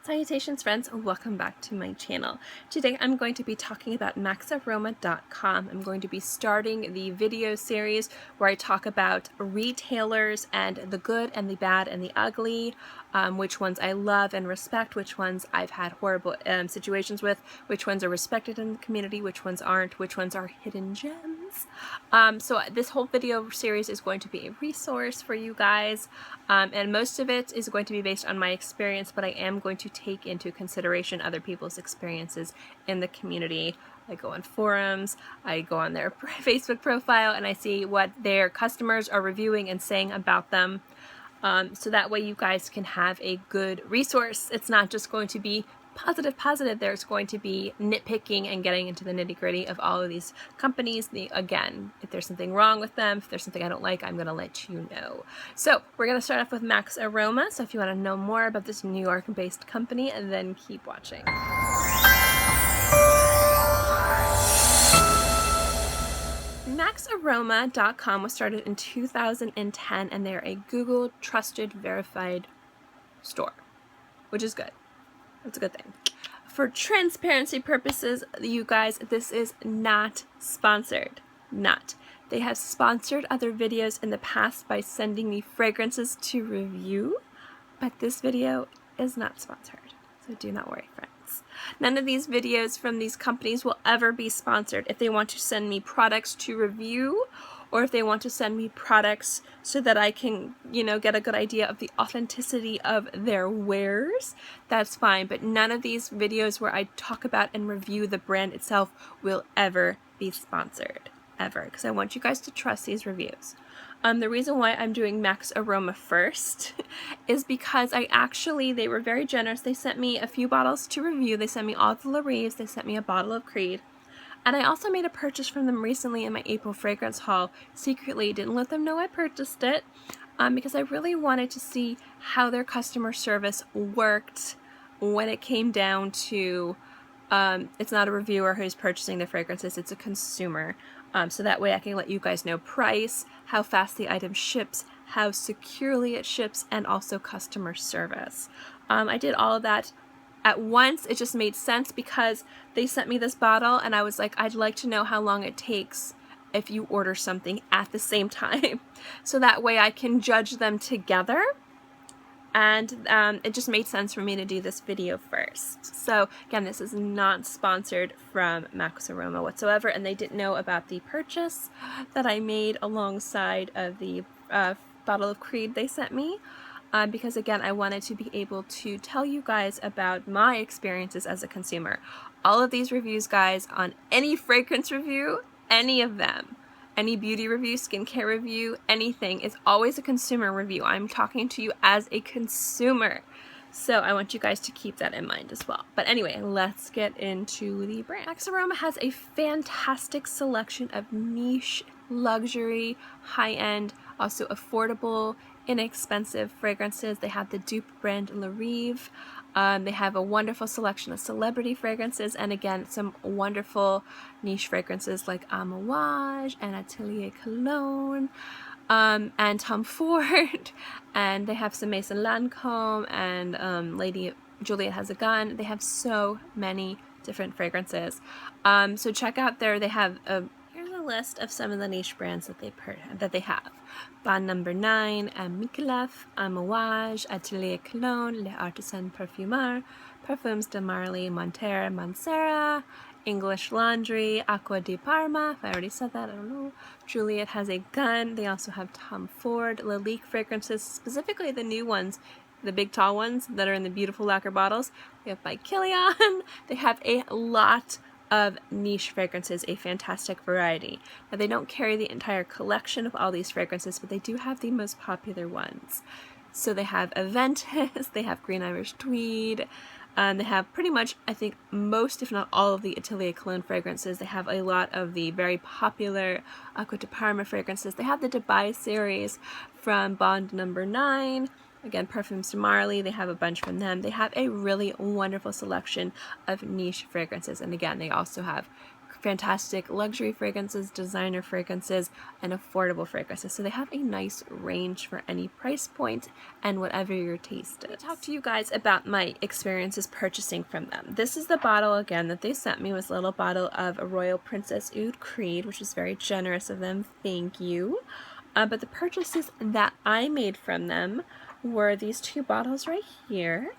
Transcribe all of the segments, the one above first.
Salutations friends, welcome back to my channel. Today I'm going to be talking about MaxAroma.com. I'm going to be starting the video series where I talk about retailers and the good and the bad and the ugly, which ones I love and respect, which ones I've had horrible situations with, which ones are respected in the community, which ones aren't, which ones are hidden gems. So this whole video series is going to be a resource for you guys, and most of it is going to be based on my experience, but I am going to take into consideration other people's experiences in the community. I go on forums, I go on their Facebook profile, and I see what their customers are reviewing and saying about them. So that way you guys can have a good resource. It's not just going to be positive. There's going to be nitpicking and getting into the nitty-gritty of all of these companies. Again, if there's something wrong with them, if there's something I don't like, I'm going to let you know. So we're going to start off with MaxAroma. So if you want to know more about this New York-based company, then keep watching. MaxAroma.com was started in 2010, and they're a Google trusted, verified store, which is good. That's a good thing. For transparency purposes, you guys, this is not sponsored. Not. They have sponsored other videos in the past by sending me fragrances to review, but this video is not sponsored, so do not worry, friends. None of these videos from these companies will ever be sponsored. If they want to send me products to review, or if they want to send me products so that I can, get a good idea of the authenticity of their wares, that's fine. But none of these videos where I talk about and review the brand itself will ever be sponsored, ever, because I want you guys to trust these reviews. The reason why I'm doing MaxAroma first is because they were very generous. They sent me a few bottles to review. They sent me all the Rives. They sent me a bottle of Creed. And I also made a purchase from them recently in my April fragrance haul. Secretly, didn't let them know I purchased it because I really wanted to see how their customer service worked when it came down to it's not a reviewer who's purchasing the fragrances, it's a consumer. So that way I can let you guys know price, how fast the item ships, how securely it ships, and also customer service. I did all of that at once. It just made sense because they sent me this bottle and I was like, I'd like to know how long it takes if you order something at the same time. So that way I can judge them together. And it just made sense for me to do this video first. So again, this is not sponsored from MaxAroma whatsoever, and they didn't know about the purchase that I made alongside of the bottle of Creed they sent me. Because again, I wanted to be able to tell you guys about my experiences as a consumer. All of these reviews, guys, on any fragrance review, any of them, any beauty review, skincare review, anything, is always a consumer review. I'm talking to you as a consumer. So I want you guys to keep that in mind as well. But anyway, let's get into the brand. MaxAroma has a fantastic selection of niche, luxury, high-end, also affordable, inexpensive fragrances. They have the dupe brand Rive. They have a wonderful selection of celebrity fragrances, and again, some wonderful niche fragrances like Maui and Atelier Cologne, and Tom Ford, and they have some Maison Lancôme and Lady Juliet Has a Gun. They have so many different fragrances. So check out they have here's a list of some of the niche brands that they have. Bond Number 9, Michelef, Maui, Atelier Cologne, Les Artisans Parfumeurs, Parfums de Marly, Monterre, Mansera, English Laundry, Acqua di Parma, if I already said that, I don't know. Juliet Has a Gun. They also have Tom Ford, Lalique fragrances, specifically the new ones, the big tall ones that are in the beautiful lacquer bottles. We have by Kilian. They have a lot of niche fragrances, a fantastic variety. Now, they don't carry the entire collection of all these fragrances, but they do have the most popular ones. So they have Aventus, they have Green Irish Tweed, they have pretty much, I think, most, if not all, of the Atelier Cologne fragrances. They have a lot of the very popular Acqua di Parma fragrances. They have the Dubai series from Bond Number 9. Again, Parfums de Marly, they have a bunch from them. They have a really wonderful selection of niche fragrances. And again, they also have fantastic luxury fragrances, designer fragrances, and affordable fragrances. So they have a nice range for any price point and whatever your taste is. Let me talk to you guys about my experiences purchasing from them. This is the bottle again that they sent me. It was a little bottle of a Royal Princess Oud Creed, which is very generous of them. Thank you. But the purchases that I made from them were these two bottles right here.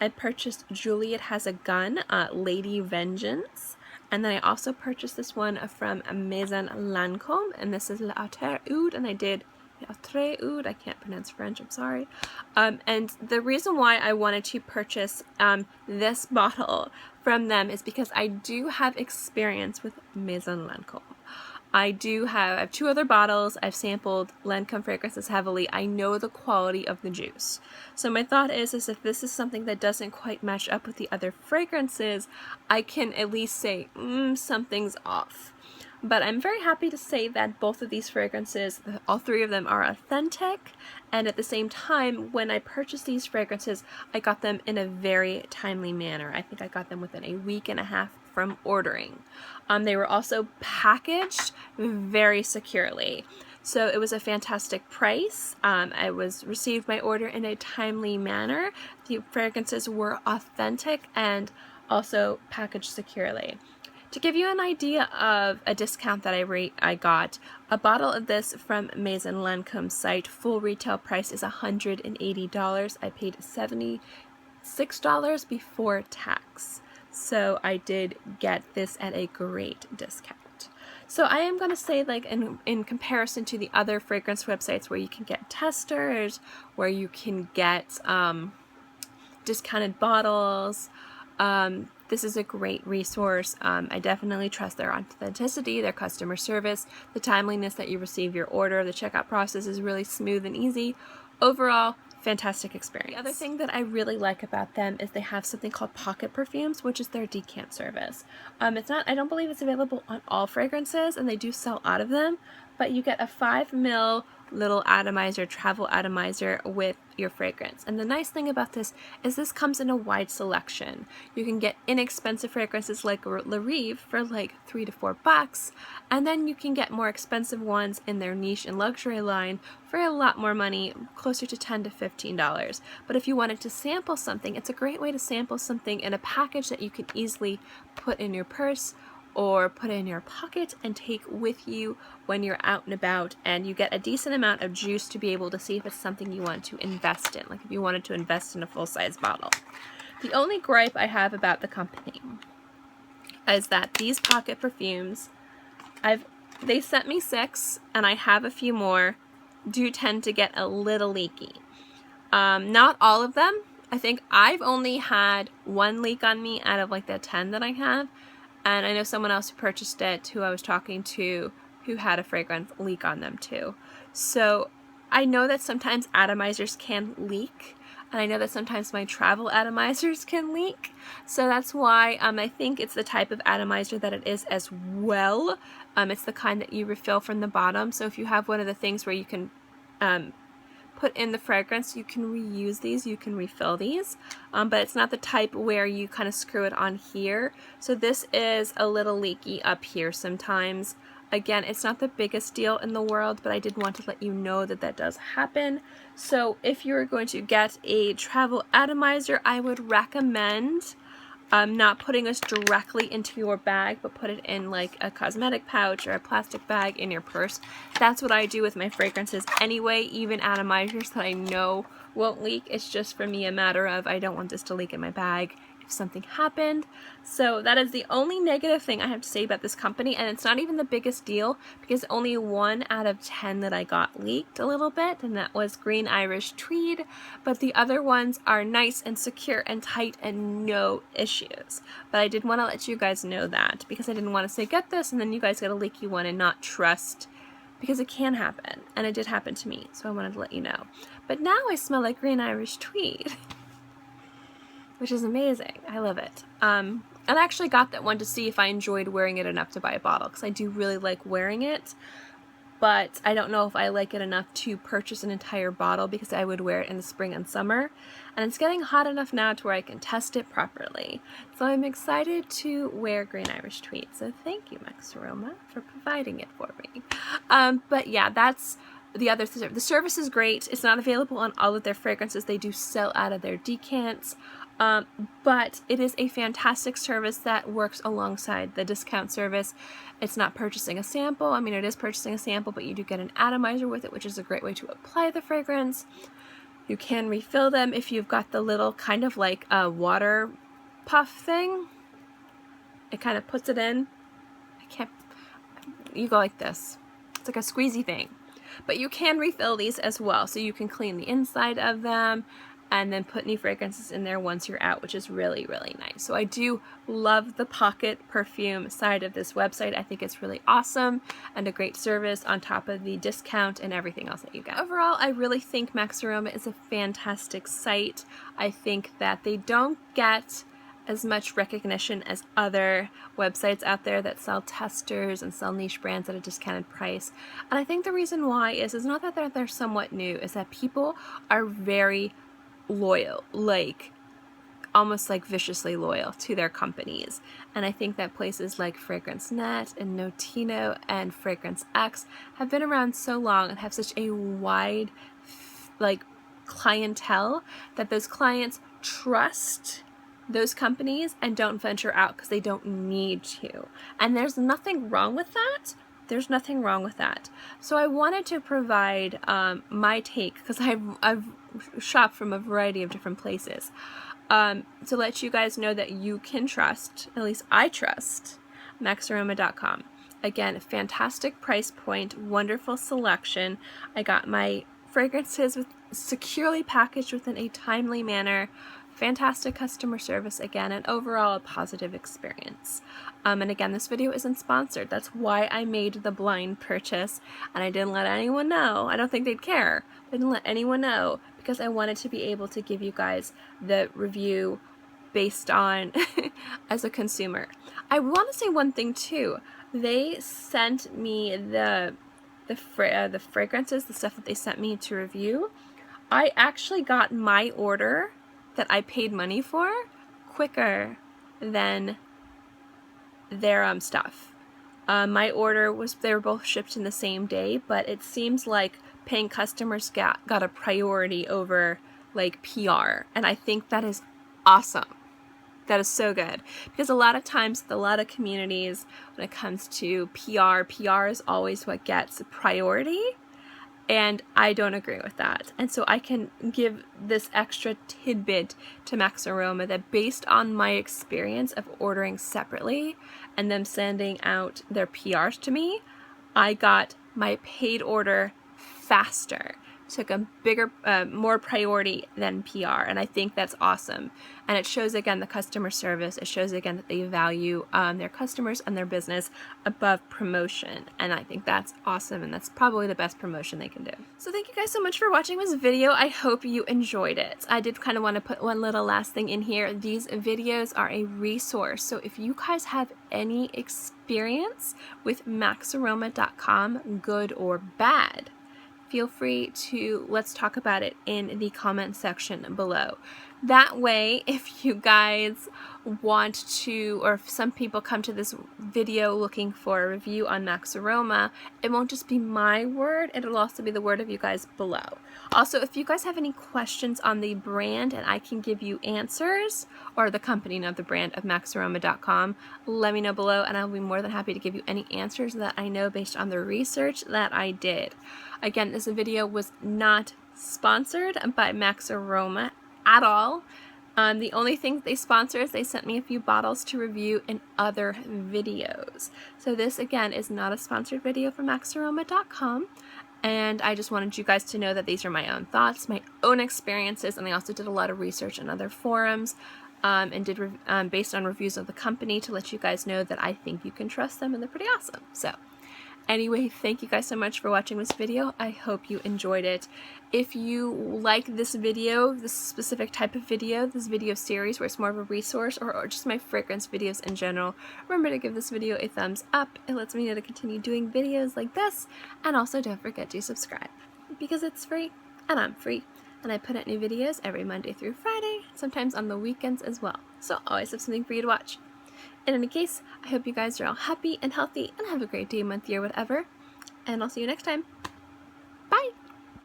I purchased Juliet Has a Gun, Lady Vengeance, and then I also purchased this one from Maison Lancôme, and this is L'Autre Oud, and I did L'Autre Oud, I can't pronounce French, I'm sorry. And the reason why I wanted to purchase this bottle from them is because I do have experience with Maison Lancôme. I have two other bottles. I've sampled Lancôme fragrances heavily. I know the quality of the juice. So my thought is if this is something that doesn't quite match up with the other fragrances, I can at least say, something's off. But I'm very happy to say that both of these fragrances, all three of them, are authentic, and at the same time, when I purchased these fragrances, I got them in a very timely manner. I think I got them within a week and a half from ordering. They were also packaged very securely. So it was a fantastic price. I received my order in a timely manner. The fragrances were authentic and also packaged securely. To give you an idea of a discount that I got, a bottle of this from Maison Lancôme's site, full retail price is $180. I paid $76 before tax. So I did get this at a great discount. So I am going to say, like, in comparison to the other fragrance websites where you can get testers, where you can get discounted bottles, this is a great resource. I definitely trust their authenticity, their customer service, the timeliness that you receive your order. The checkout process is really smooth and easy. Overall, fantastic experience. The other thing that I really like about them is they have something called Pocket Perfumes, which is their decant service. I don't believe it's available on all fragrances, and they do sell out of them, but you get a 5 ml little atomizer, travel atomizer with your fragrance. And the nice thing about this is this comes in a wide selection. You can get inexpensive fragrances like Rive for like $3 to $4, and then you can get more expensive ones in their niche and luxury line for a lot more money, closer to $10 to $15. But if you wanted to sample something, it's a great way to sample something in a package that you can easily put in your purse or put in your pocket and take with you when you're out and about, and you get a decent amount of juice to be able to see if it's something you want to invest in, like if you wanted to invest in a full-size bottle. The only gripe I have about the company is that these Pocket Perfumes, they sent me 6, and I have a few more, do tend to get a little leaky. Not all of them. I think I've only had 1 leak on me out of like the 10 that I have. And I know someone else who purchased it, who I was talking to, who had a fragrance leak on them too. So I know that sometimes atomizers can leak, and I know that sometimes my travel atomizers can leak. So that's why I think it's the type of atomizer that it is as well. It's the kind that you refill from the bottom. So if you have one of the things where you can put in the fragrance, you can reuse these, you can refill these, but it's not the type where you kind of screw it on here. So this is a little leaky up here sometimes. Again, it's not the biggest deal in the world, but I did want to let you know that that does happen. So if you're going to get a travel atomizer, I would recommend not putting this directly into your bag, but put it in like a cosmetic pouch or a plastic bag in your purse. That's what I do with my fragrances anyway, even atomizers that I know won't leak. It's just for me a matter of I don't want this to leak in my bag if something happened. So that is the only negative thing I have to say about this company, and it's not even the biggest deal because only 1 out of 10 that I got leaked a little bit, and that was Green Irish Tweed, but the other ones are nice and secure and tight and no issues. But I did want to let you guys know that because I didn't want to say get this and then you guys get a leaky one and not trust, because it can happen, and it did happen to me, so I wanted to let you know. But now I smell like Green Irish Tweed, which is amazing. I love it. And I actually got that one to see if I enjoyed wearing it enough to buy a bottle, because I do really like wearing it. but I don't know if I like it enough to purchase an entire bottle because I would wear it in the spring and summer. And it's getting hot enough now to where I can test it properly. So I'm excited to wear Green Irish Tweed. So thank you, MaxAroma, for providing it for me. But yeah, that's the other service. The service is great. It's not available on all of their fragrances. They do sell out of their decants. But it is a fantastic service that works alongside the discount service. It's not purchasing a sample. I mean, it is purchasing a sample, but you do get an atomizer with it, which is a great way to apply the fragrance. You can refill them if you've got the little kind of like a water puff thing. It kind of puts it in. You go like this. It's like a squeezy thing. But you can refill these as well, so you can clean the inside of them and then put new fragrances in there once you're out, which is really, really nice. So I do love the pocket perfume side of this website. I think it's really awesome and a great service on top of the discount and everything else that you get. Overall, I really think MaxAroma is a fantastic site. I think that they don't get as much recognition as other websites out there that sell testers and sell niche brands at a discounted price. And I think the reason why is not that they're somewhat new, is that people are very loyal, like almost like viciously loyal to their companies. And I think that places like Fragrance Net and Notino and Fragrance X have been around so long and have such a wide like clientele that those clients trust those companies and don't venture out because they don't need to. And there's nothing wrong with that. There's nothing wrong with that. So I wanted to provide my take, because I've shopped from a variety of different places, to let you guys know that you can trust, at least I trust, MaxAroma.com. Again, fantastic price point, wonderful selection. I got my fragrances securely packaged within a timely manner. Fantastic customer service again, and overall a positive experience. And again, this video isn't sponsored. That's why I made the blind purchase, and I didn't let anyone know. I don't think they'd care. I didn't let anyone know because I wanted to be able to give you guys the review based on as a consumer. I want to say one thing too. They sent me the fragrances, the stuff that they sent me to review. I actually got my order that I paid money for quicker than their stuff. My order was, they were both shipped in the same day, but it seems like paying customers got a priority over like PR, and I think that is awesome. That is so good, because a lot of times with a lot of communities when it comes to PR is always what gets priority. And I don't agree with that. And so I can give this extra tidbit to MaxAroma that based on my experience of ordering separately and them sending out their PRs to me, I got my paid order faster. Took a bigger, more priority than PR, and I think that's awesome. And it shows again the customer service. It shows again that they value their customers and their business above promotion, and I think that's awesome, and that's probably the best promotion they can do. So thank you guys so much for watching this video. I hope you enjoyed it. I did kind of want to put one little last thing in here. These videos are a resource, so if you guys have any experience with MaxAroma.com, good or bad, feel free to let's talk about it in the comment section below. That way, if you guys want to, or if some people come to this video looking for a review on MaxAroma, it won't just be my word, it'll also be the word of you guys below. Also, if you guys have any questions on the brand and I can give you answers, or the company, not the brand, of MaxAroma.com, let me know below and I'll be more than happy to give you any answers that I know based on the research that I did. Again, this video was not sponsored by MaxAroma at all. The only thing they sponsor is they sent me a few bottles to review in other videos. So this again is not a sponsored video from MaxAroma.com, and I just wanted you guys to know that these are my own thoughts, my own experiences, and I also did a lot of research in other forums and did based on reviews of the company to let you guys know that I think you can trust them and they're pretty awesome. So Anyway, thank you guys so much for watching this video. I hope you enjoyed it. If you like this video, this specific type of video, this video series where it's more of a resource, or just my fragrance videos in general, remember to give this video a thumbs up. It lets me know to continue doing videos like this, and also don't forget to subscribe because it's free and I'm free, and I put out new videos every Monday through Friday, sometimes on the weekends as well, so always have something for you to watch. In any case, I hope you guys are all happy and healthy and have a great day, month, year, whatever, and I'll see you next time.